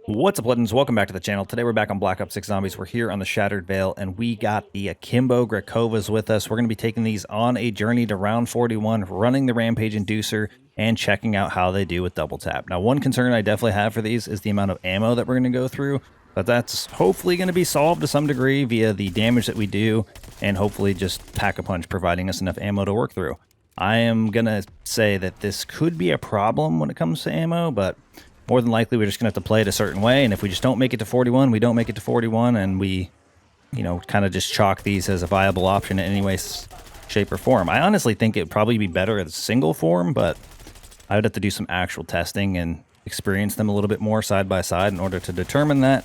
What's up, legends? Welcome back to the channel. Today we're back on Black Ops 6 Zombies. We're here on the Shattered Veil, and we got the Akimbo Grekovas with us. We're going to be taking these on a journey to round 41, running the Rampage Inducer, and checking out how they do with double tap. Now, one concern I definitely have for these is the amount of ammo that we're going to go through, but that's hopefully going to be solved to some degree via the damage that we do, and hopefully just Pack-a-Punch providing us enough ammo to work through. I am going to say that this could be a problem when it comes to ammo, but more than likely, we're just going to have to play it a certain way, and if we just don't make it to 41, we don't make it to 41, and we, kind of just chalk these as a viable option in any way, shape, or form. I honestly think it'd probably be better as single form, but I would have to do some actual testing and experience them a little bit more side by side in order to determine that.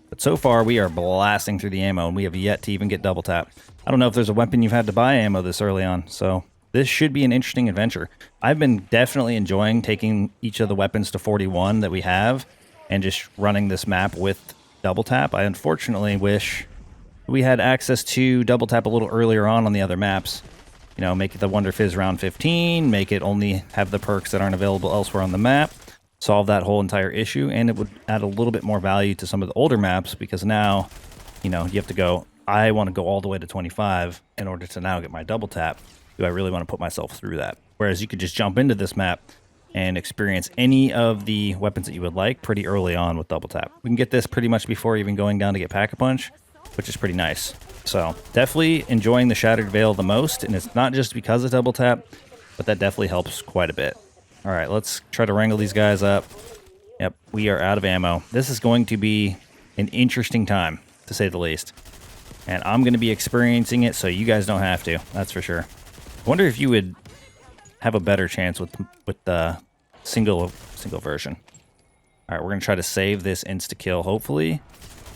But so far, we are blasting through the ammo, and we have yet to even get double tap. I don't know if there's a weapon you've had to buy ammo this early on, so this should be an interesting adventure. I've been definitely enjoying taking each of the weapons to 41 that we have and just running this map with double tap. I unfortunately wish we had access to double tap a little earlier on the other maps. You know, make it the Wonder Fizz round 15, make it only have the perks that aren't available elsewhere on the map, solve that whole entire issue, and it would add a little bit more value to some of the older maps because now, you have to go, I want to go all the way to 25 in order to now get my double tap. Do I really want to put myself through that? Whereas you could just jump into this map and experience any of the weapons that you would like pretty early on with double tap. We can get this pretty much before even going down to get Pack-a-Punch, which is pretty nice. So definitely enjoying the Shattered Veil the most, and it's not just because of double tap, but that definitely helps quite a bit. All right, let's try to wrangle these guys up. Yep, we are out of ammo. This is going to be an interesting time, to say the least. And I'm going to be experiencing it, so you guys don't have to, that's for sure. I wonder if you would have a better chance with the single version. All right, we're going to try to save this insta-kill, hopefully.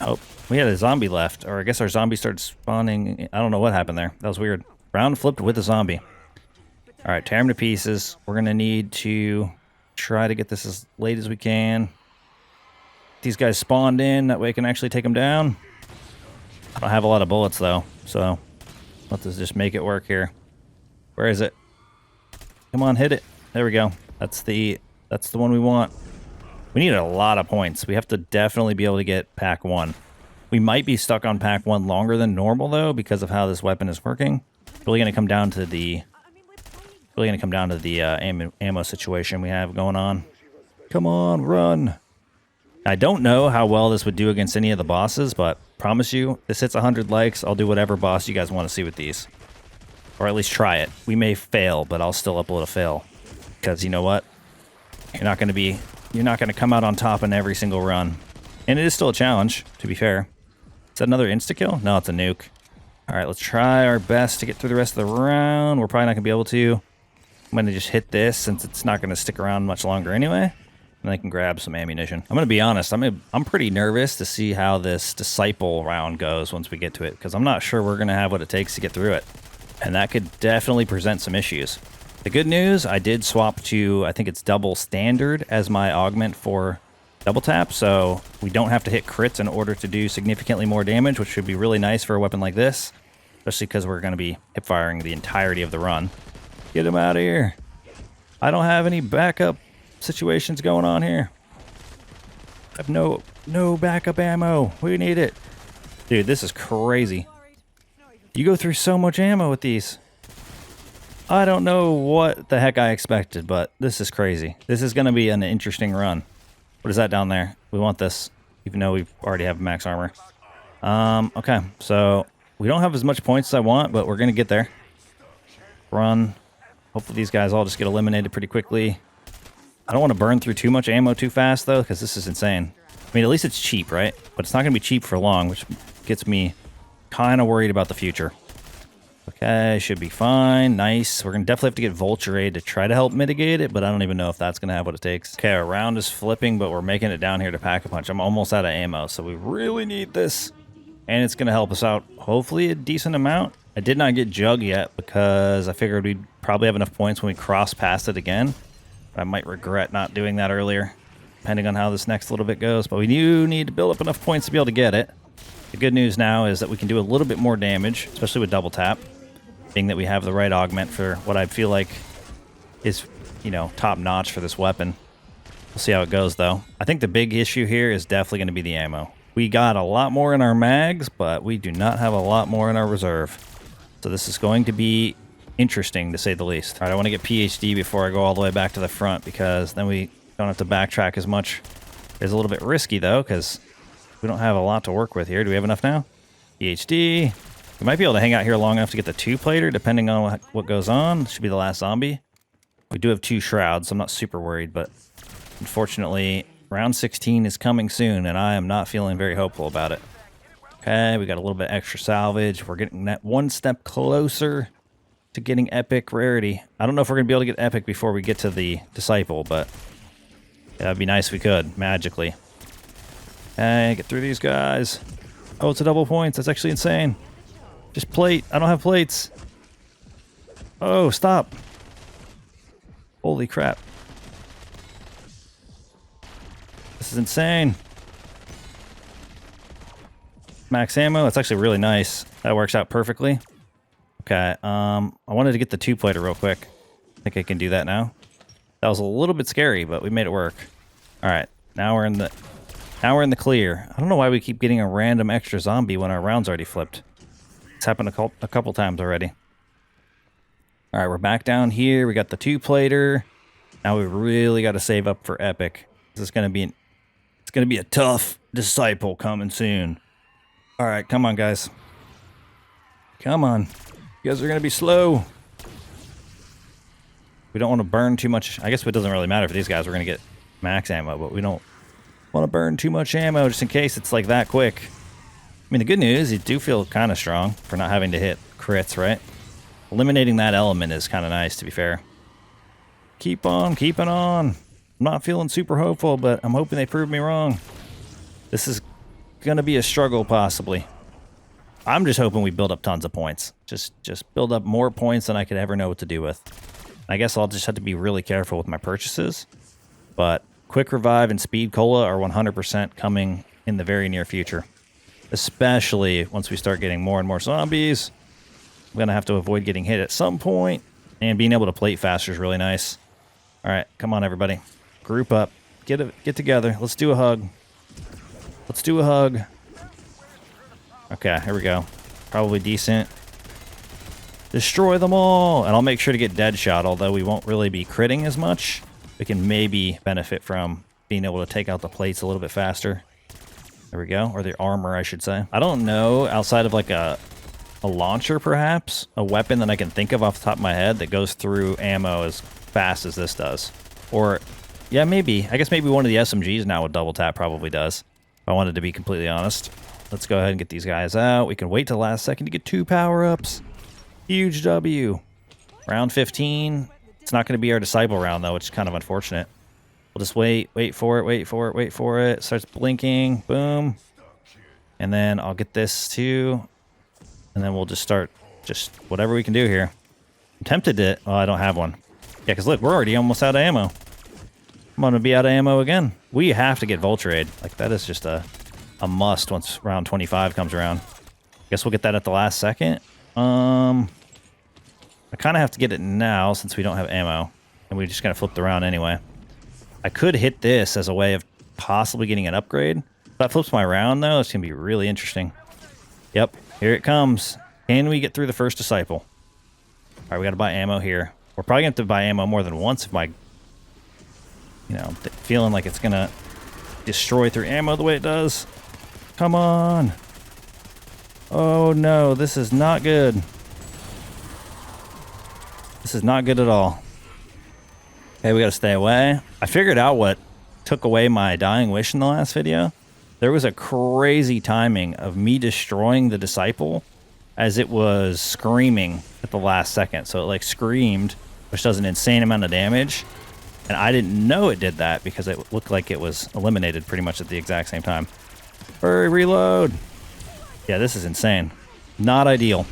Oh, we had a zombie left, or I guess our zombie started spawning. I don't know what happened there. That was weird. Round flipped with a zombie. All right, tear him to pieces. We're going to need to try to get this as late as we can. These guys spawned in. That way I can actually take them down. I don't have a lot of bullets, though, so let's just make it work here. Where is it? Come on, hit it. There we go. That's the one we want. We need a lot of points. We have to definitely be able to get pack 1. We might be stuck on pack 1 longer than normal though because of how this weapon is working. Really going to come down to the ammo situation we have going on. Come on, run. I don't know how well this would do against any of the bosses, but promise you, this hits 100 likes. I'll do whatever boss you guys want to see with these. Or at least try it. We may fail, but I'll still upload a fail. Because you know what? You're not going to come out on top in every single run. And it is still a challenge, to be fair. Is that another insta-kill? No, it's a nuke. Alright, let's try our best to get through the rest of the round. We're probably not going to be able to. I'm going to just hit this since it's not going to stick around much longer anyway. And I can grab some ammunition. I'm going to be honest, I'm pretty nervous to see how this Disciple round goes once we get to it. Because I'm not sure we're going to have what it takes to get through it. And that could definitely present some issues. The good news, I did swap to, I think it's double standard as my augment for double tap, so we don't have to hit crits in order to do significantly more damage, which should be really nice for a weapon like this, especially because we're going to be hip firing the entirety of the run. Get him out of here. I don't have any backup situations going on here. I have no backup ammo. We need it. Dude, this is crazy. You go through so much ammo with these. I don't know what the heck I expected, but this is crazy. This is going to be an interesting run. What is that down there? We want this, even though we already have max armor. Okay, so we don't have as much points as I want, but we're going to get there. Run. Hopefully these guys all just get eliminated pretty quickly. I don't want to burn through too much ammo too fast, though, because this is insane. I mean, at least it's cheap, right? But it's not going to be cheap for long, which gets me kind of worried about the future. Okay, should be fine. Nice. We're going to definitely have to get Vulture Aid to try to help mitigate it, but I don't even know if that's going to have what it takes. Okay, our round is flipping, but we're making it down here to Pack-a-Punch. I'm almost out of ammo, so we really need this. And it's going to help us out, hopefully, a decent amount. I did not get Jug yet because I figured we'd probably have enough points when we cross past it again. I might regret not doing that earlier, depending on how this next little bit goes. But we do need to build up enough points to be able to get it. The good news now is that we can do a little bit more damage, especially with double tap, being that we have the right augment for what I feel like is, top notch for this weapon. We'll see how it goes, though. I think the big issue here is definitely going to be the ammo. We got a lot more in our mags, but we do not have a lot more in our reserve. So this is going to be interesting, to say the least. All right, I want to get PhD before I go all the way back to the front, because then we don't have to backtrack as much. It's a little bit risky, though, because we don't have a lot to work with here. Do we have enough now? PhD. We might be able to hang out here long enough to get the 2-plater, depending on what goes on. This should be the last zombie. We do have 2 shrouds, so I'm not super worried, but unfortunately, round 16 is coming soon, and I am not feeling very hopeful about it. Okay, we got a little bit extra salvage. We're getting that one step closer to getting epic rarity. I don't know if we're going to be able to get epic before we get to the disciple, but that'd be nice if we could, magically. Okay, get through these guys. Oh, it's a double points. That's actually insane. Just plate. I don't have plates. Oh, stop. Holy crap. This is insane. Max ammo. That's actually really nice. That works out perfectly. Okay. I wanted to get the 2-plater real quick. I think I can do that now. That was a little bit scary, but we made it work. All right. Now we're in the clear. I don't know why we keep getting a random extra zombie when our round's already flipped. It's happened a couple times already. All right, we're back down here. We got the 2-plater. Now we really got to save up for epic. This is going to be it's going to be a tough disciple coming soon. All right, come on, guys. Come on. You guys are going to be slow. We don't want to burn too much. I guess it doesn't really matter for these guys. We're going to get max ammo, but we don't want to burn too much ammo just in case it's like that quick. I mean, the good news, you do feel kind of strong for not having to hit crits, right? Eliminating that element is kind of nice, to be fair. Keep on keeping on. I'm not feeling super hopeful, but I'm hoping they prove me wrong. This is going to be a struggle, possibly. I'm just hoping we build up tons of points. Just build up more points than I could ever know what to do with. I guess I'll just have to be really careful with my purchases. But quick revive and speed cola are 100% coming in the very near future. Especially once we start getting more and more zombies. I'm going to have to avoid getting hit at some point. And being able to plate faster is really nice. All right, come on, everybody. Group up. Get together. Let's do a hug. Let's do a hug. Okay, here we go. Probably decent. Destroy them all. And I'll make sure to get dead shot, although we won't really be critting as much. We can maybe benefit from being able to take out the plates a little bit faster. There we go. Or the armor, I should say. I don't know, outside of like a launcher, perhaps, a weapon that I can think of off the top of my head that goes through ammo as fast as this does. Or, yeah, maybe. I guess maybe one of the SMGs now with double tap probably does, if I wanted to be completely honest. Let's go ahead and get these guys out. We can wait till the last second to get 2 power-ups. Huge W. Round 15. It's not going to be our disciple round, though, which is kind of unfortunate. We'll just wait for it. Starts blinking. Boom. And then I'll get this, too. And then we'll just start just whatever we can do here. I'm tempted to... Oh, I don't have one. Yeah, because look, we're already almost out of ammo. I'm going to be out of ammo again. We have to get Vulture Aid. Like, that is just a must once round 25 comes around. Guess we'll get that at the last second. I kind of have to get it now since we don't have ammo. And we just got to flip the round anyway. I could hit this as a way of possibly getting an upgrade. If that flips my round, though, it's going to be really interesting. Yep, here it comes. Can we get through the first disciple? All right, we got to buy ammo here. We're probably going to have to buy ammo more than once if my... You know, feeling like it's going to destroy through ammo the way it does. Come on. Oh, no, this is not good. This is not good at all. Okay, we got to stay away. I figured out what took away my dying wish in the last video. There was a crazy timing of me destroying the disciple as it was screaming at the last second. So it like screamed, which does an insane amount of damage. And I didn't know it did that because it looked like it was eliminated pretty much at the exact same time. Hurry, reload. Yeah, this is insane. Not ideal.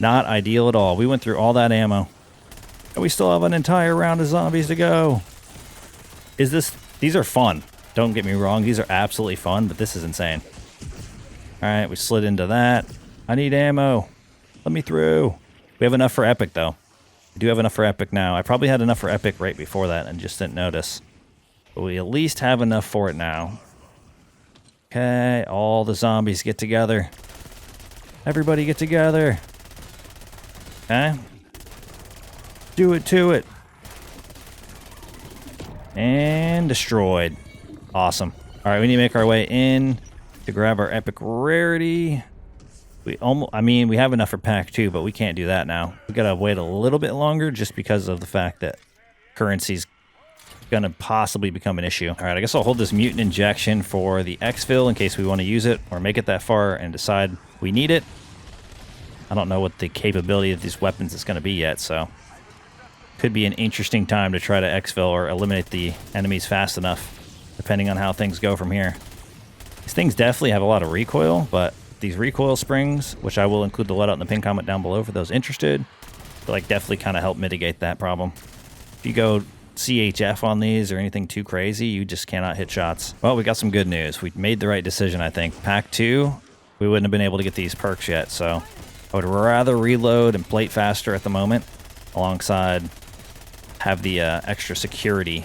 Not ideal at all. We went through all that ammo. And we still have an entire round of zombies to go. These are fun. Don't get me wrong. These are absolutely fun, but this is insane. All right, we slid into that. I need ammo. Let me through. We have enough for epic, though. We do have enough for epic now. I probably had enough for epic right before that and just didn't notice. But we at least have enough for it now. Okay, all the zombies get together. Everybody get together. Okay. Do it to it. And destroyed. Awesome. All right, we need to make our way in to grab our epic rarity. We have enough for pack 2, but we can't do that now. We gotta wait a little bit longer just because of the fact that currency's gonna possibly become an issue. All right, I guess I'll hold this mutant injection for the exfil in case we want to use it or make it that far and decide we need it. I don't know what the capability of these weapons is going to be yet, so could be an interesting time to try to exfil or eliminate the enemies fast enough, depending on how things go from here. These things definitely have a lot of recoil, but these recoil springs, which I will include the let out in the pin comment down below for those interested, like definitely kind of help mitigate that problem. If you go CHF on these or anything too crazy, you just cannot hit shots. Well, we got some good news. We made the right decision, I think. Pack 2, we wouldn't have been able to get these perks yet, so I would rather reload and plate faster at the moment, alongside have the extra security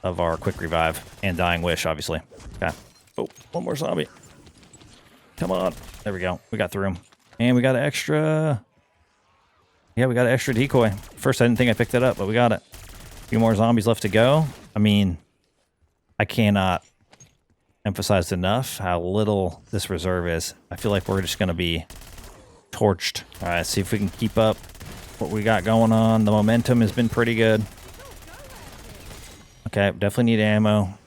of our quick revive and dying wish, obviously. Okay. Oh, one more zombie. Come on. There we go. We got through him. And we got an extra... Yeah, we got an extra decoy. First, I didn't think I picked it up, but we got it. A few more zombies left to go. I mean, I cannot emphasize enough how little this reserve is. I feel like we're just going to be torched. All right, see if we can keep up what we got going on. The momentum has been pretty good. Okay, definitely need ammo.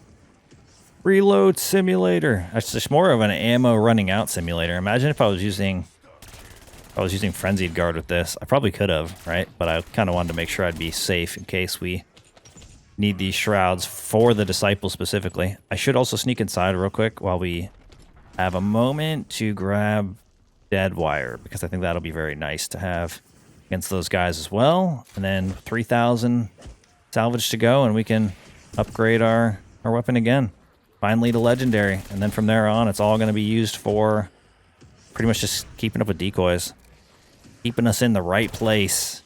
Reload simulator. It's just more of an ammo running out simulator. Imagine if I was using Frenzied Guard with this. I probably could have, right? But I kind of wanted to make sure I'd be safe in case we need these shrouds for the Disciple specifically. I should also sneak inside real quick while we have a moment to grab Dead Wire, because I think that'll be very nice to have against those guys as well. And then 3,000 salvage to go, and we can upgrade our weapon again. Finally to Legendary. And then from there on, it's all going to be used for pretty much just keeping up with decoys. Keeping us in the right place.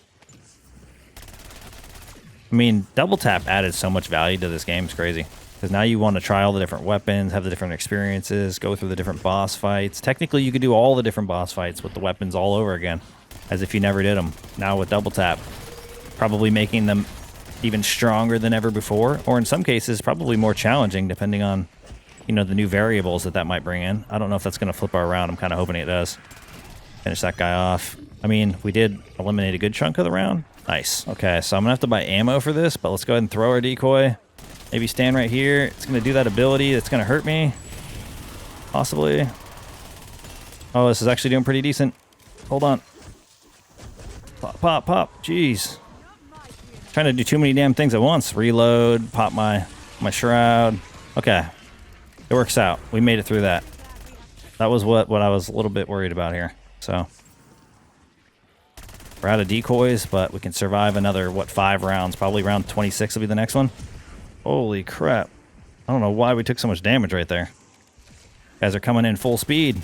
I mean, double tap added so much value to this game. It's crazy. Because now you want to try all the different weapons, have the different experiences, go through the different boss fights. Technically, you could do all the different boss fights with the weapons all over again, as if you never did them. Now with double tap, probably making them even stronger than ever before, or in some cases, probably more challenging, depending on, you know, the new variables that might bring in. I don't know if that's going to flip our round. I'm kind of hoping it does. Finish that guy off. I mean, we did eliminate a good chunk of the round. Nice. Okay, so I'm going to have to buy ammo for this, but let's go ahead and throw our decoy. Maybe stand right here. It's going to do that ability that's going to hurt me. Possibly. Oh, this is actually doing pretty decent. Hold on. Pop, pop, pop. Jeez. Trying to do too many damn things at once. Reload, pop my shroud. Okay. It works out. We made it through that. That was what I was a little bit worried about here. So we're out of decoys, but we can survive another, 5 rounds? Probably round 26 will be the next one. Holy crap. I don't know why we took so much damage right there. Guys are coming in full speed.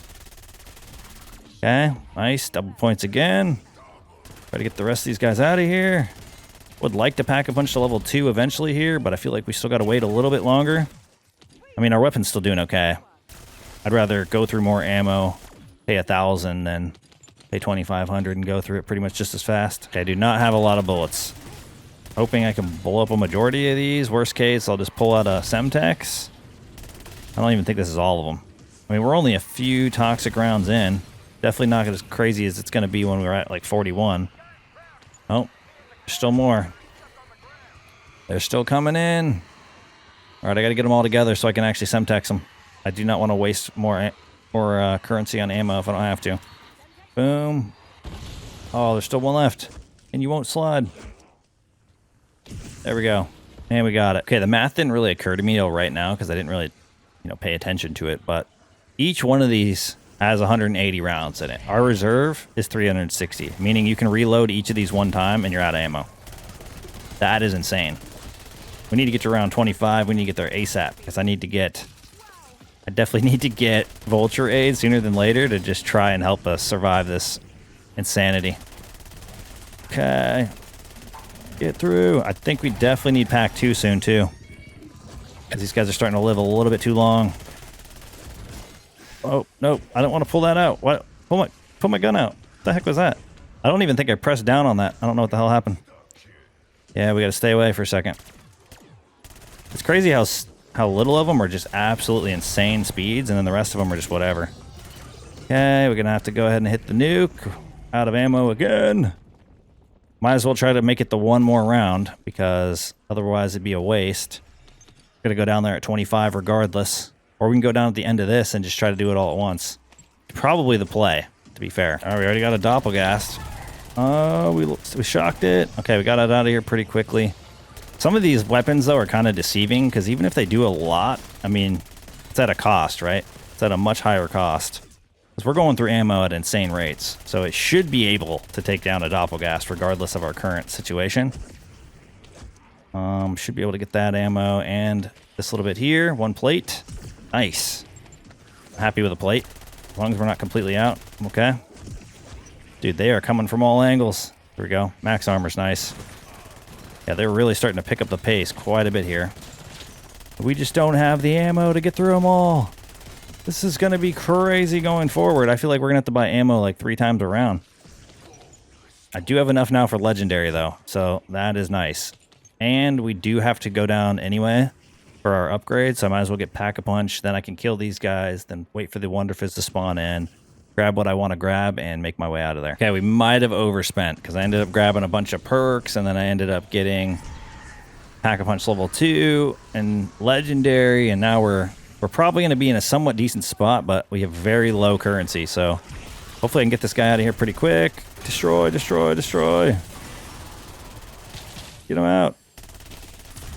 Okay, nice. Double points again. Try to get the rest of these guys out of here. Would like to pack a bunch to level 2 eventually here, but I feel like we still got to wait a little bit longer. I mean, our weapon's still doing okay. I'd rather go through more ammo, pay 1,000, than pay 2,500 and go through it pretty much just as fast. Okay, I do not have a lot of bullets. Hoping I can blow up a majority of these. Worst case, I'll just pull out a Semtex. I don't even think this is all of them. I mean, we're only a few toxic rounds in. Definitely not as crazy as it's going to be when we're at like 41. Oh, there's still more. They're still coming in. All right, I got to get them all together so I can actually Semtex them. I do not want to waste more currency on ammo if I don't have to. Boom. Oh, there's still one left. And you won't slide. There we go. And we got it. Okay, the math didn't really occur to me till right now because I didn't really, pay attention to it. But each one of these has 180 rounds in it. Our reserve is 360, meaning you can reload each of these one time and you're out of ammo. That is insane. We need to get to round 25. We need to get there ASAP because I definitely need to get Vulture Aid sooner than later to just try and help us survive this insanity. Okay. Get through. I think we definitely need pack 2 soon too. Because these guys are starting to live a little bit too long. Oh, no. I don't want to pull that out. What? Pull my gun out. What the heck was that? I don't even think I pressed down on that. I don't know what the hell happened. Yeah, we got to stay away for a second. It's crazy how little of them are just absolutely insane speeds, and then the rest of them are just whatever. Okay, we're going to have to go ahead and hit the nuke. Out of ammo again. Might as well try to make it the one more round, because otherwise it'd be a waste. Gonna go down there at 25 regardless. Or we can go down at the end of this and just try to do it all at once. Probably the play, to be fair. All right, we already got a doppelgast. Oh, we shocked it. Okay, we got it out of here pretty quickly. Some of these weapons, though, are kind of deceiving, because even if they do a lot, I mean, it's at a cost, right? It's at a much higher cost. Because we're going through ammo at insane rates. So it should be able to take down a doppelgast regardless of our current situation. Should be able to get that ammo and this little bit here. One plate. Nice. Happy with a plate. As long as we're not completely out. I'm okay. Dude, they are coming from all angles. Here we go. Max armor's nice. Yeah, they're really starting to pick up the pace quite a bit here. We just don't have the ammo to get through them all. This is going to be crazy going forward. I feel like we're going to have to buy ammo like 3 times a round. I do have enough now for legendary, though, so that is nice. And we do have to go down anyway for our upgrade, so I might as well get Pack-a-Punch. Then I can kill these guys, then wait for the Wonder Fizz to spawn in, grab what I want to grab, and make my way out of there. Okay, we might have overspent, because I ended up grabbing a bunch of perks, and then I ended up getting Pack-a-Punch level 2 and legendary, and now we're probably going to be in a somewhat decent spot, but we have very low currency, so hopefully I can get this guy out of here pretty quick. Destroy, destroy, destroy. Get him out.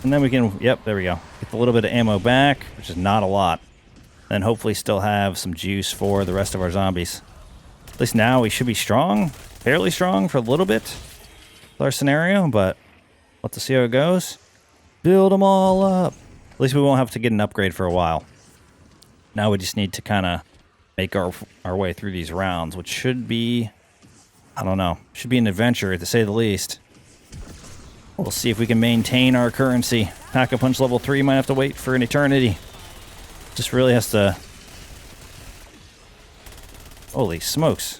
And then we can, yep, there we go. Get a little bit of ammo back, which is not a lot. Then hopefully still have some juice for the rest of our zombies. At least now we should be strong, fairly strong for a little bit with our scenario, but we'll have to see how it goes. Build them all up. At least we won't have to get an upgrade for a while. Now we just need to kind of make our way through these rounds, which should be, I don't know, should be an adventure to say the least. We'll see if we can maintain our currency. Pack-a-Punch level 3 might have to wait for an eternity. Just really has to... Holy smokes.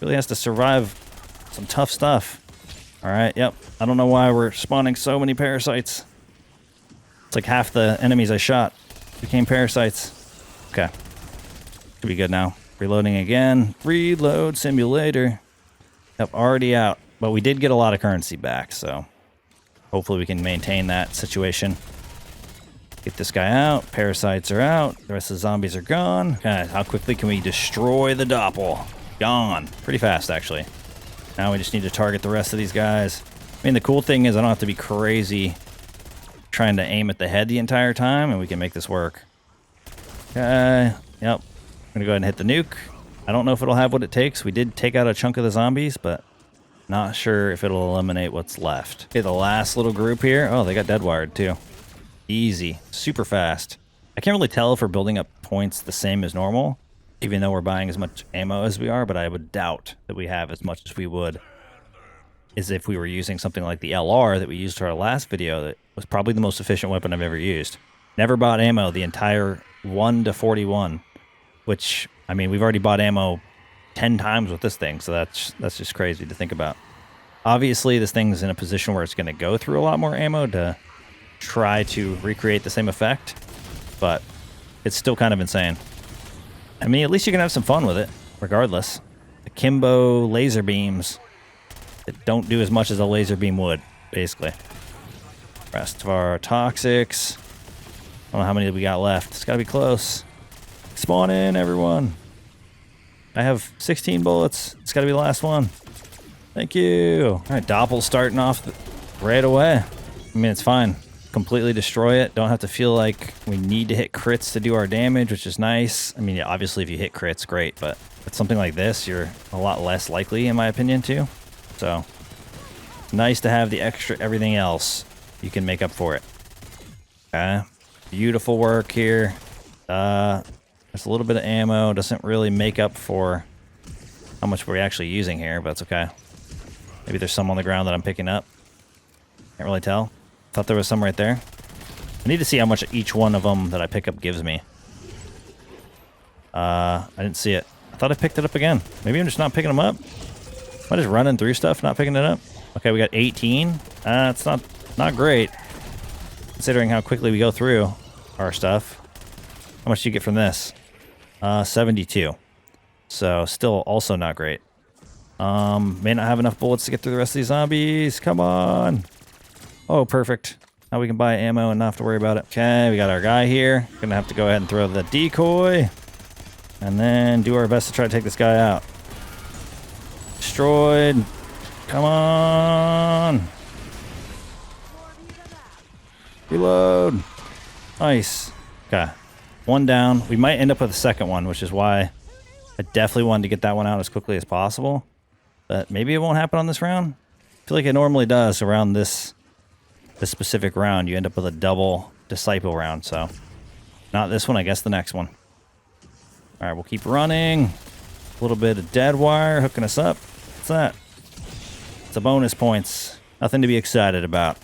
Really has to survive some tough stuff. Alright, yep. I don't know why we're spawning so many parasites. It's like half the enemies I shot became parasites. Okay. Should be good now. Reloading again. Reload simulator. Yep, already out. But we did get a lot of currency back, so... hopefully we can maintain that situation. Get this guy out. Parasites are out. The rest of the zombies are gone. Okay, how quickly can we destroy the doppel? Gone. Pretty fast, actually. Now we just need to target the rest of these guys. I mean, the cool thing is I don't have to be crazy trying to aim at the head the entire time, and we can make this work. Okay. Yep. I'm going to go ahead and hit the nuke. I don't know if it'll have what it takes. We did take out a chunk of the zombies, but... not sure if it'll eliminate what's left. Okay, the last little group here. Oh, they got dead wired too. Easy. Super fast. I can't really tell if we're building up points the same as normal, even though we're buying as much ammo as we are, but I would doubt that we have as much as we would as if we were using something like the LR that we used for our last video. That was probably the most efficient weapon I've ever used. Never bought ammo the entire 1 to 41, which, I mean, we've already bought ammo 10 times with this thing, so that's just crazy to think about. Obviously, this thing's in a position where it's going to go through a lot more ammo to try to recreate the same effect, but it's still kind of insane. I mean, at least you can have some fun with it, regardless. Akimbo laser beams that don't do as much as a laser beam would, basically. Rest of our toxics. I don't know how many we got left. It's got to be close. Spawn in, everyone. I have 16 bullets. It's got to be the last one. Thank you. All right, Doppel's starting off right away. I mean, it's fine. Completely destroy it. Don't have to feel like we need to hit crits to do our damage, which is nice. I mean, yeah, obviously, if you hit crits, great. But with something like this, you're a lot less likely, in my opinion, too. So, it's nice to have the extra everything else. You can make up for it. Okay. Beautiful work here. There's a little bit of ammo. Doesn't really make up for how much we're actually using here, but it's okay. Maybe there's some on the ground that I'm picking up. Can't really tell. Thought there was some right there. I need to see how much each one of them that I pick up gives me. I didn't see it. I thought I picked it up again. Maybe I'm just not picking them up. Am I just running through stuff, not picking it up? Okay, we got 18. It's not great, considering how quickly we go through our stuff. How much do you get from this? 72. So still also not great. May not have enough bullets to get through the rest of these zombies. Come on. Oh, perfect. Now we can buy ammo and not have to worry about it. Okay, we got our guy here. Gonna have to go ahead and throw the decoy. And then do our best to try to take this guy out. Destroyed. Come on. Reload. Nice. Okay. One down. We might end up with a second one, which is why I definitely wanted to get that one out as quickly as possible. But maybe it won't happen on this round. I feel like it normally does around this specific round. You end up with a double disciple round. So not this one, I guess the next one. All right, we'll keep running. A little bit of dead wire hooking us up. What's that? It's a bonus points. Nothing to be excited about.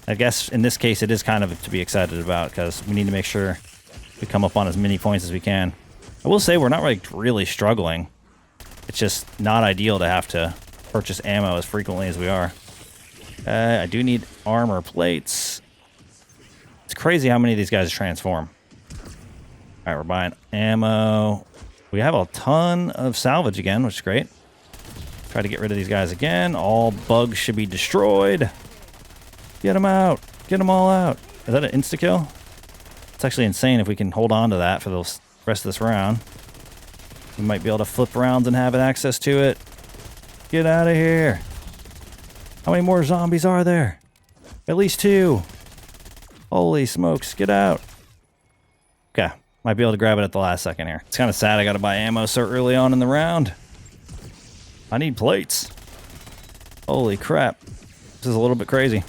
I guess in this case it is kind of to be excited about because we need to make sure we come up on as many points as we can. I will say we're not really struggling. It's just not ideal to have to purchase ammo as frequently as we are. I do need armor plates. It's crazy how many of these guys transform. All right, we're buying ammo. We have a ton of salvage again, which is great. Try to get rid of these guys again. All bugs should be destroyed. Get them out. Get them all out. Is that an insta-kill? It's actually insane if we can hold on to that for the rest of this round. We might be able to flip rounds and have access to it. Get out of here. How many more zombies are there? At least 2. Holy smokes. Get out. Okay. Might be able to grab it at the last second here. It's kind of sad I got to buy ammo so early on in the round. I need plates. Holy crap. This is a little bit crazy.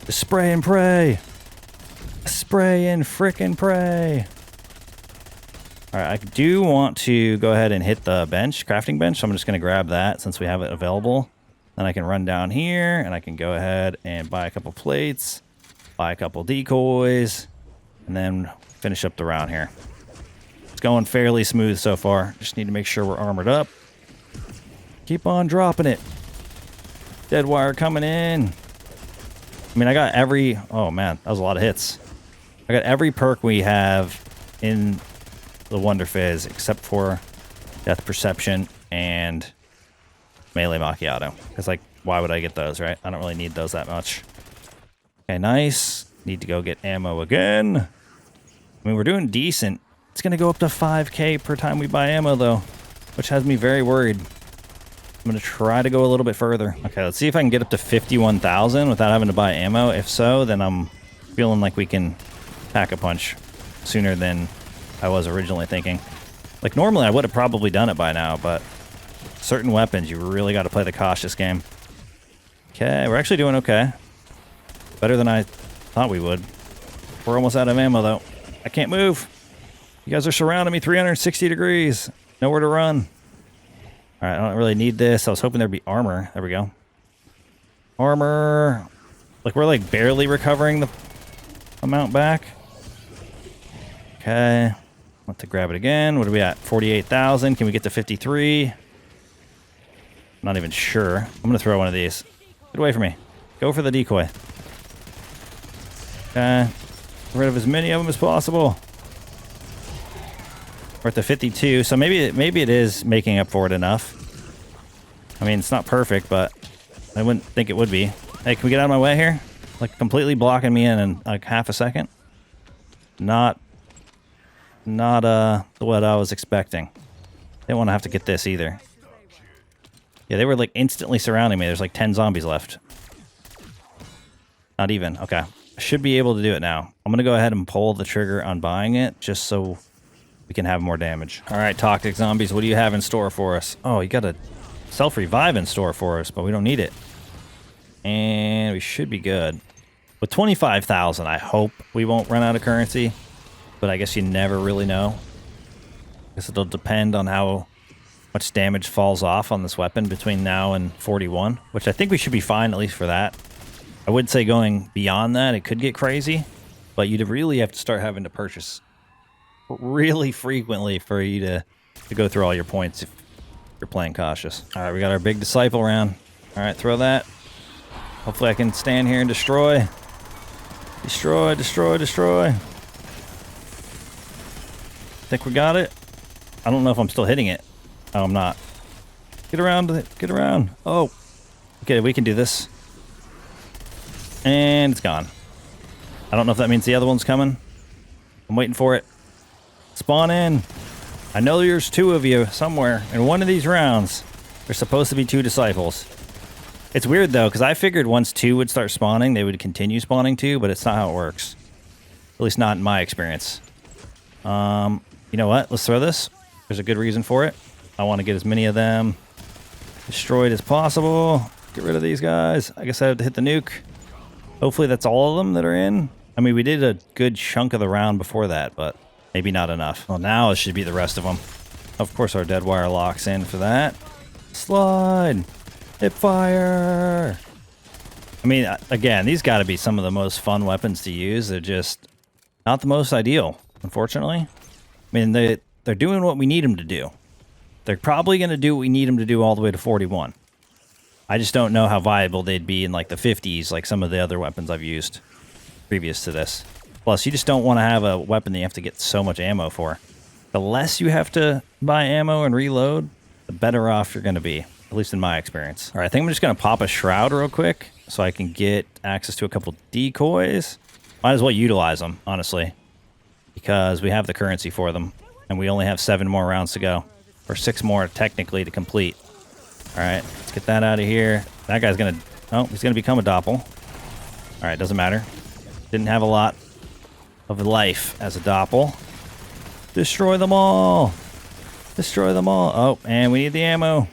Just spray and pray. Spray and frickin' pray. Alright, I do want to go ahead and hit the bench, crafting bench. So I'm just going to grab that since we have it available. Then I can run down here and I can go ahead and buy a couple plates, buy a couple decoys, and then finish up the round here. It's going fairly smooth so far. Just need to make sure we're armored up. Keep on dropping it. Dead wire coming in. I mean, I got every... Oh, man. That was a lot of hits. I got every perk we have in the Wonder Fizz except for Death Perception and Melee Macchiato. Because, like, why would I get those, right? I don't really need those that much. Okay, nice. Need to go get ammo again. I mean, we're doing decent. It's going to go up to 5K per time we buy ammo, though, which has me very worried. I'm going to try to go a little bit further. Okay, let's see if I can get up to 51,000 without having to buy ammo. If so, then I'm feeling like we can pack a punch sooner than I was originally thinking. Like, normally I would have probably done it by now, but certain weapons, you really got to play the cautious game. Okay, we're actually doing okay. Better than I thought we would. We're almost out of ammo, though. I can't move. You guys are surrounding me 360 degrees. Nowhere to run. All right, I don't really need this. I was hoping there'd be armor. There we go. Armor. Like, we're, like, barely recovering the amount back. Okay. Want to grab it again. What are we at? 48,000. Can we get to 53? Not even sure. I'm going to throw one of these. Get away from me. Go for the decoy. Okay. Get rid of as many of them as possible. We're at the 52, so maybe it is making up for it enough. I mean, it's not perfect, but I wouldn't think it would be. Hey, can we get out of my way here? Like, completely blocking me in like half a second. Not what I was expecting. Didn't want to have to get this either. Yeah, they were like instantly surrounding me. There's like 10 zombies left. Not even. Okay. I should be able to do it now. I'm going to go ahead and pull the trigger on buying it just so we can have more damage. All right, toxic zombies, what do you have in store for us? Oh, you got a self-revive in store for us, but we don't need it. And we should be good. With 25,000, I hope we won't run out of currency, but I guess you never really know. I guess it'll depend on how much damage falls off on this weapon between now and 41, which I think we should be fine, at least for that. I would say going beyond that, it could get crazy, but you'd really have to start having to purchase really frequently for you to go through all your points if you're playing cautious. All right, we got our big disciple round. All right, throw that. Hopefully I can stand here and destroy. Destroy, destroy, destroy. Think we got it? I don't know if I'm still hitting it. Oh, I'm not. Get around, get around. Oh, okay, we can do this. And it's gone. I don't know if that means the other one's coming. I'm waiting for it. Spawn in. I know there's 2 of you somewhere in one of these rounds. There's supposed to be 2 disciples. It's weird though, because I figured once 2 would start spawning, they would continue spawning 2, but it's not how it works. At least not in my experience. You know what? Let's throw this. There's a good reason for it. I want to get as many of them destroyed as possible. Get rid of these guys. I guess I have to hit the nuke. Hopefully that's all of them that are in. I mean, we did a good chunk of the round before that, but maybe not enough. Well, now it should be the rest of them. Of course, our dead wire locks in for that. Slide. Hip fire. I mean, again, these got to be some of the most fun weapons to use. They're just not the most ideal, unfortunately. I mean, they're doing what we need them to do. They're probably going to do what we need them to do all the way to 41. I just don't know how viable they'd be in like the 50s, like some of the other weapons I've used previous to this. Plus, you just don't want to have a weapon that you have to get so much ammo for. The less you have to buy ammo and reload, the better off you're going to be, at least in my experience. All right, I think I'm just going to pop a shroud real quick so I can get access to a couple decoys. Might as well utilize them, honestly, because we have the currency for them, and we only have 7 more rounds to go, or 6 more technically to complete. All right, let's get that out of here. That guy's going to... Oh, he's going to become a doppel. All right, doesn't matter. Didn't have a lot of life as a doppel. Destroy them all. Destroy them all. Oh, and we need the ammo.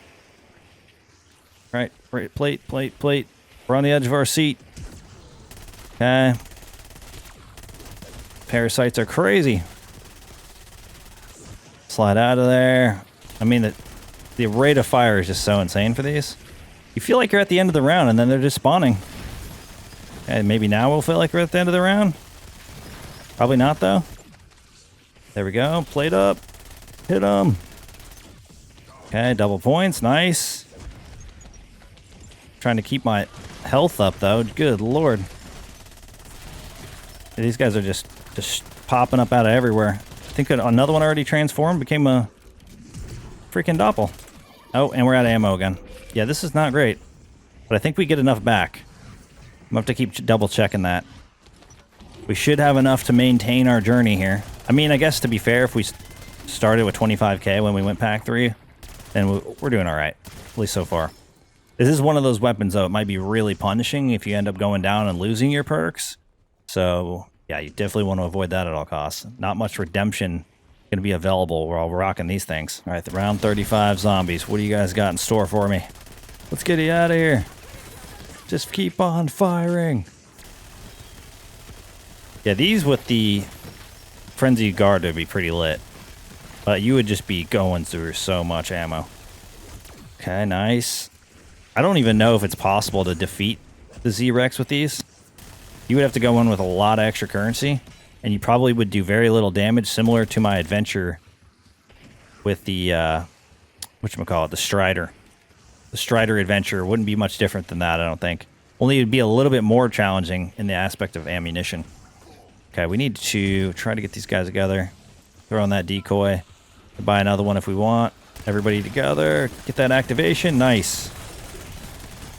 Right, plate, plate, plate. We're on the edge of our seat. Okay. Parasites are crazy. Slide out of there. I mean, the rate of fire is just so insane for these. You feel like you're at the end of the round, and then they're just spawning. Okay, maybe now we'll feel like we're at the end of the round. Probably not, though. There we go. Plate up. Hit them. Okay, double points. Nice. Trying to keep my health up, though. Good lord. These guys are just popping up out of everywhere. I think another one already transformed, became a freaking doppel. Oh, and we're out of ammo again. Yeah, this is not great. But I think we get enough back. I'm going to have to keep double checking that. We should have enough to maintain our journey here. I mean, I guess to be fair, if we started with 25k when we went pack 3, then we're doing all right. At least so far. This is one of those weapons, though. It might be really punishing if you end up going down and losing your perks. So, yeah, you definitely want to avoid that at all costs. Not much redemption going to be available while we're rocking these things. All right, the round 35 zombies. What do you guys got in store for me? Let's get you out of here. Just keep on firing. Yeah, these with the Frenzy Guard would be pretty lit. But you would just be going through so much ammo. Okay, nice. I don't even know if it's possible to defeat the Z-Rex with these. You would have to go in with a lot of extra currency, and you probably would do very little damage, similar to my adventure with the, whatchamacallit, the Strider. The Strider adventure wouldn't be much different than that, I don't think. Only it would be a little bit more challenging in the aspect of ammunition. Okay, we need to try to get these guys together. Throw in that decoy. Buy another one if we want. Everybody together. Get that activation. Nice.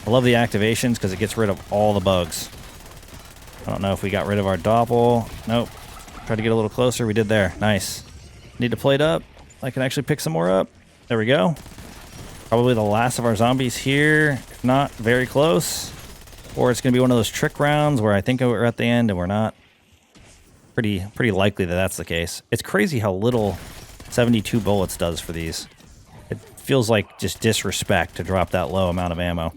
I love the activations because it gets rid of all the bugs. I don't know if we got rid of our doppel. Nope. Try to get a little closer. We did there. Nice. Need to plate up. I can actually pick some more up. There we go. Probably the last of our zombies here. If not, very close. Or it's going to be one of those trick rounds where I think we're at the end and we're not. Pretty likely that that's the case. It's crazy how little 72 bullets does for these. It feels like just disrespect to drop that low amount of ammo.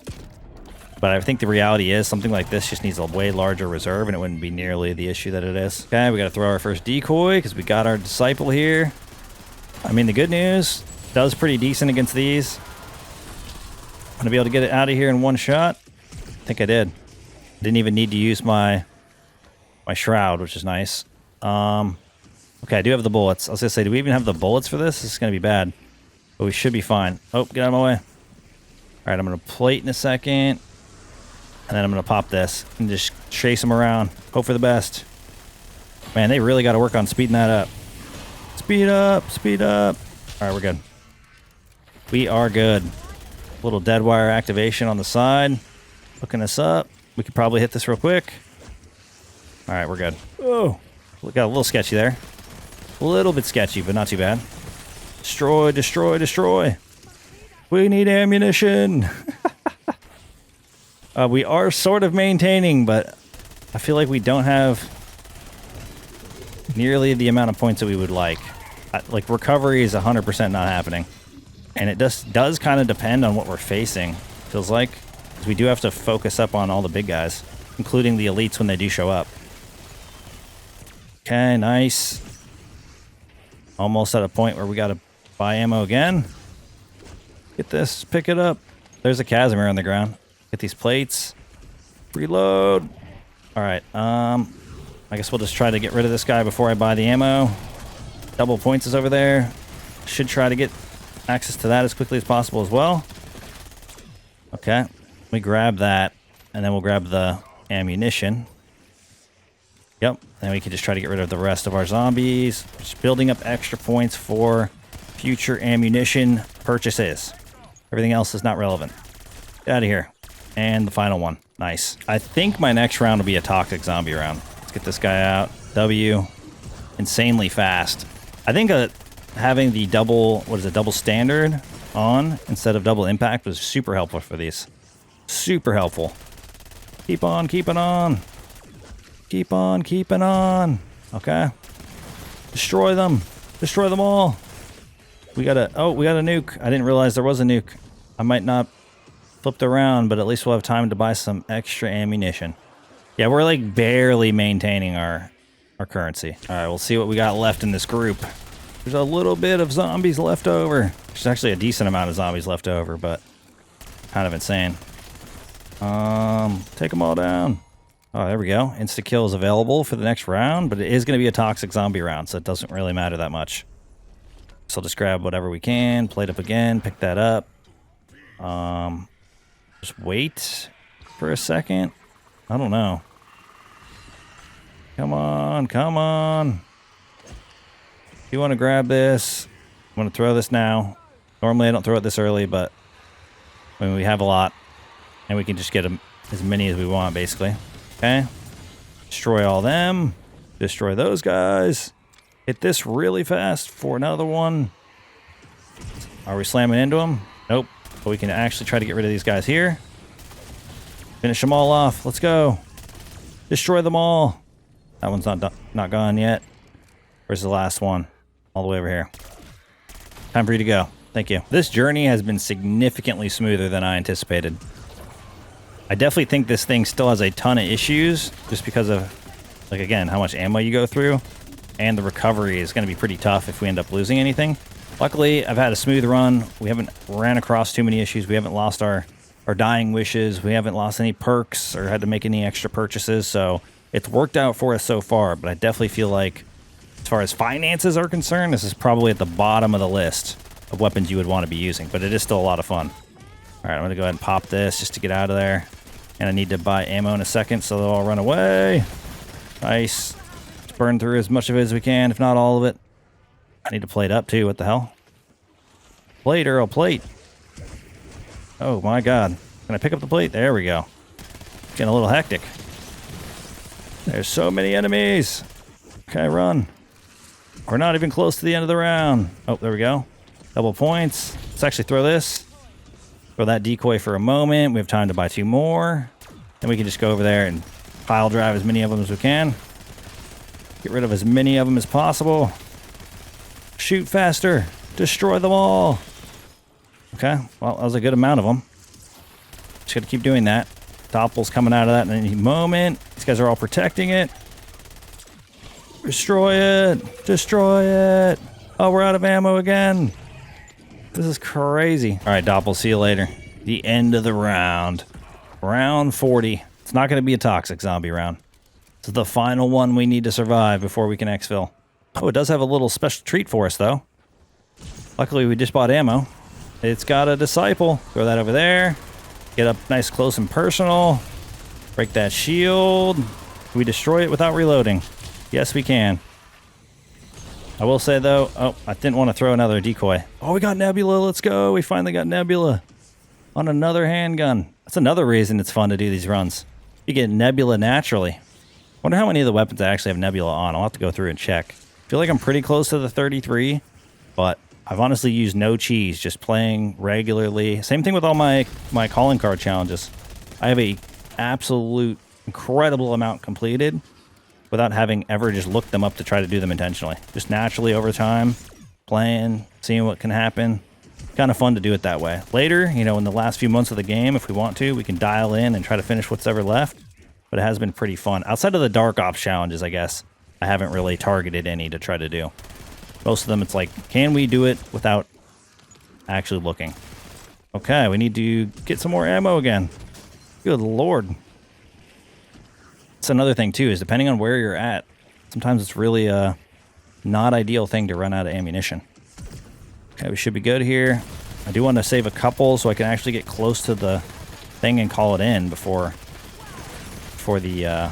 But I think the reality is something like this just needs a way larger reserve, and it wouldn't be nearly the issue that it is. Okay, we got to throw our first decoy because we got our disciple here. I mean, the good news, does pretty decent against these. I'm going to be able to get it out of here in one shot. I think I did. Didn't even need to use my shroud, which is nice. Okay, I do have the bullets. I was gonna say, do we even have the bullets for this? This is gonna be bad. But we should be fine. Oh, get out of my way. Alright, I'm gonna plate in a second. And then I'm gonna pop this and just chase them around. Hope for the best. Man, they really gotta work on speeding that up. Speed up, speed up. Alright, we're good. We are good. Little dead wire activation on the side. Hooking us up. We could probably hit this real quick. Alright, we're good. Oh, got a little sketchy there. A little bit sketchy, but not too bad. Destroy, destroy, destroy. We need ammunition. We are sort of maintaining, but I feel like we don't have nearly the amount of points that we would like. Like, recovery is 100% not happening. And it does kind of depend on what we're facing, feels like. Because we do have to focus up on all the big guys, including the elites when they do show up. Okay, nice. Almost at a point where we gotta buy ammo again. Get this, pick it up. There's a Casimir on the ground. Get these plates. Reload. Alright, I guess we'll just try to get rid of this guy before I buy the ammo. Double points is over there. Should try to get access to that as quickly as possible as well. Okay, let me grab that, and then we'll grab the ammunition. Yep, then we can just try to get rid of the rest of our zombies. Just building up extra points for future ammunition purchases. Everything else is not relevant. Get out of here. And the final one. Nice. I think my next round will be a toxic zombie round. Let's get this guy out. W. Insanely fast. I think having the double standard on instead of double impact was super helpful for these. Super helpful. Keep on keeping on. Keep on keeping on. Okay. Destroy them. Destroy them all. We got a nuke. I didn't realize there was a nuke. I might not flip around, but at least we'll have time to buy some extra ammunition. Yeah, we're like barely maintaining our currency. All right, we'll see what we got left in this group. There's a little bit of zombies left over. There's actually a decent amount of zombies left over, but kind of insane. Take them all down. Oh, there we go. Insta-kill is available for the next round, but it is going to be a toxic zombie round, so it doesn't really matter that much. So I'll just grab whatever we can, plate up again, pick that up. Just wait for a second. I don't know. Come on, come on. You want to grab this? I'm going to throw this now. Normally I don't throw it this early, but I mean, we have a lot. And we can just get as many as we want, basically. Okay. Destroy all them. Destroy those guys. Hit this really fast for another one. Are we slamming into them? Nope. But we can actually try to get rid of these guys here. Finish them all off. Let's go. Destroy them all. That one's not gone yet. Where's the last one? All the way over here. Time for you to go. Thank you. This journey has been significantly smoother than I anticipated. I definitely think this thing still has a ton of issues just because of, like, again, how much ammo you go through. And the recovery is going to be pretty tough if we end up losing anything. Luckily, I've had a smooth run. We haven't ran across too many issues. We haven't lost our dying wishes. We haven't lost any perks or had to make any extra purchases. So it's worked out for us so far. But I definitely feel like, as far as finances are concerned, this is probably at the bottom of the list of weapons you would want to be using. But it is still a lot of fun. All right, I'm going to go ahead and pop this just to get out of there. And I need to buy ammo in a second, so they'll all run away. Nice. Let's burn through as much of it as we can, if not all of it. I need to plate up, too. What the hell? Plate, Errl, plate. Oh, my God. Can I pick up the plate? There we go. Getting a little hectic. There's so many enemies. Okay, run. We're not even close to the end of the round. Oh, there we go. Double points. Let's actually throw this. Throw that decoy for a moment. We have time to buy 2 more. Then we can just go over there and pile drive as many of them as we can. Get rid of as many of them as possible. Shoot faster. Destroy them all. Okay, well, that was a good amount of them. Just gotta keep doing that. Doppel's coming out of that in any moment. These guys are all protecting it. Destroy it. Destroy it. Oh, we're out of ammo again. This is crazy. All right, Doppel, see you later. The end of the round. Round 40. It's not going to be a toxic zombie round. This is the final one we need to survive before we can exfil. Oh, it does have a little special treat for us, though. Luckily, we just bought ammo. It's got a disciple. Throw that over there. Get up nice, close, and personal. Break that shield. Can we destroy it without reloading? Yes, we can. I will say, though... Oh, I didn't want to throw another decoy. Oh, we got Nebula. Let's go. We finally got Nebula on another handgun. That's another reason it's fun to do these runs. You get Nebula naturally. Wonder how many of the weapons I actually have Nebula on. I'll have to go through and check. Feel like I'm pretty close to the 33, but I've honestly used no cheese, just playing regularly. Same thing with all my calling card challenges. I have a absolute incredible amount completed without having ever just looked them up to try to do them intentionally. Just naturally over time, playing, seeing what can happen. Kind of fun to do it that way. Later, you know, in the last few months of the game, if we want to, we can dial in and try to finish what's ever left. But it has been pretty fun. Outside of the Dark Ops challenges, I guess, I haven't really targeted any to try to do. Most of them, it's like, can we do it without actually looking? Okay, we need to get some more ammo again. Good lord. That's another thing, too, is depending on where you're at, sometimes it's really a not ideal thing to run out of ammunition. Okay, we should be good here. I do want to save a couple so I can actually get close to the thing and call it in before the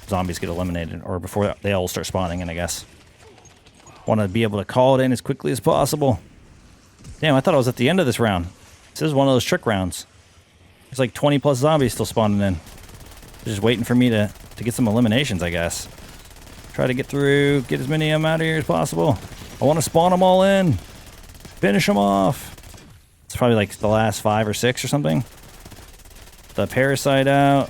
zombies get eliminated, or before they all start spawning in, I guess. Want to be able to call it in as quickly as possible. Damn, I thought I was at the end of this round. This is one of those trick rounds. There's like 20 plus zombies still spawning in. They're just waiting for me to get some eliminations, I guess. Try to get through, get as many of them out of here as possible. I want to spawn them all in. Finish them off. It's probably like the last 5 or 6 or something. The parasite out.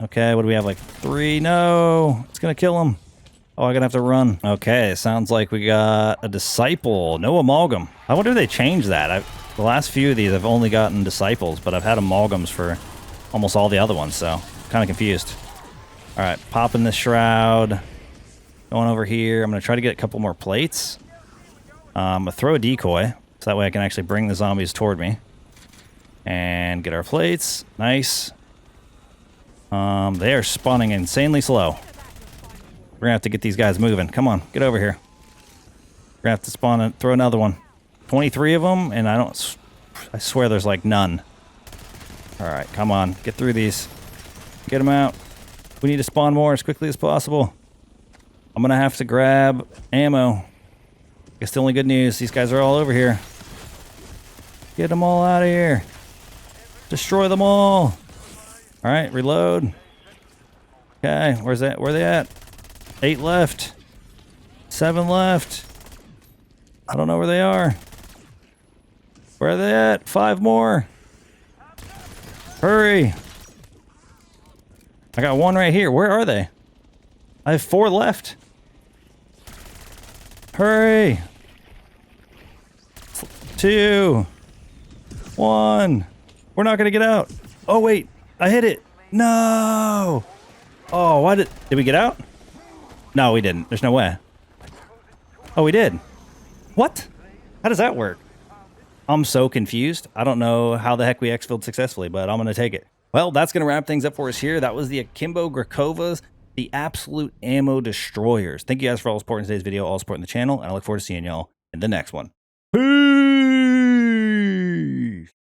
Okay, what do we have, like 3? No, it's gonna kill him. Oh, I'm gonna have to run. Okay, sounds like we got a disciple. No amalgam. I wonder if they changed that. The last few of these I've only gotten disciples, but I've had amalgams for almost all the other ones, so kind of confused. All right, popping the shroud. Going over here. I'm gonna try to get a couple more plates. I'm gonna throw a decoy, so that way I can actually bring the zombies toward me. And get our plates. Nice. They are spawning insanely slow. We're gonna have to get these guys moving. Come on, get over here. We're gonna have to spawn and throw another one. 23 of them, and I swear there's like none. All right, come on, get through these. Get them out. We need to spawn more as quickly as possible. I'm gonna have to grab ammo. Guess the only good news, these guys are all over here. Get them all out of here. Destroy them all. All right, reload. Okay, where's that? Where are they at? 8 left. 7 left. I don't know where they are. Where are they at? 5 more. Hurry. I got 1 right here. Where are they? I have 4 left. Hurry. 2. 1. We're not going to get out. Oh, wait. I hit it. No. Oh, why did we get out? No, we didn't. There's no way. Oh, we did. What? How does that work? I'm so confused. I don't know how the heck we exfilled successfully, but I'm going to take it. Well, that's going to wrap things up for us here. That was the Akimbo Grekovas, the absolute ammo destroyers. Thank you guys for all the support in today's video, all support in the channel, and I look forward to seeing y'all in the next one.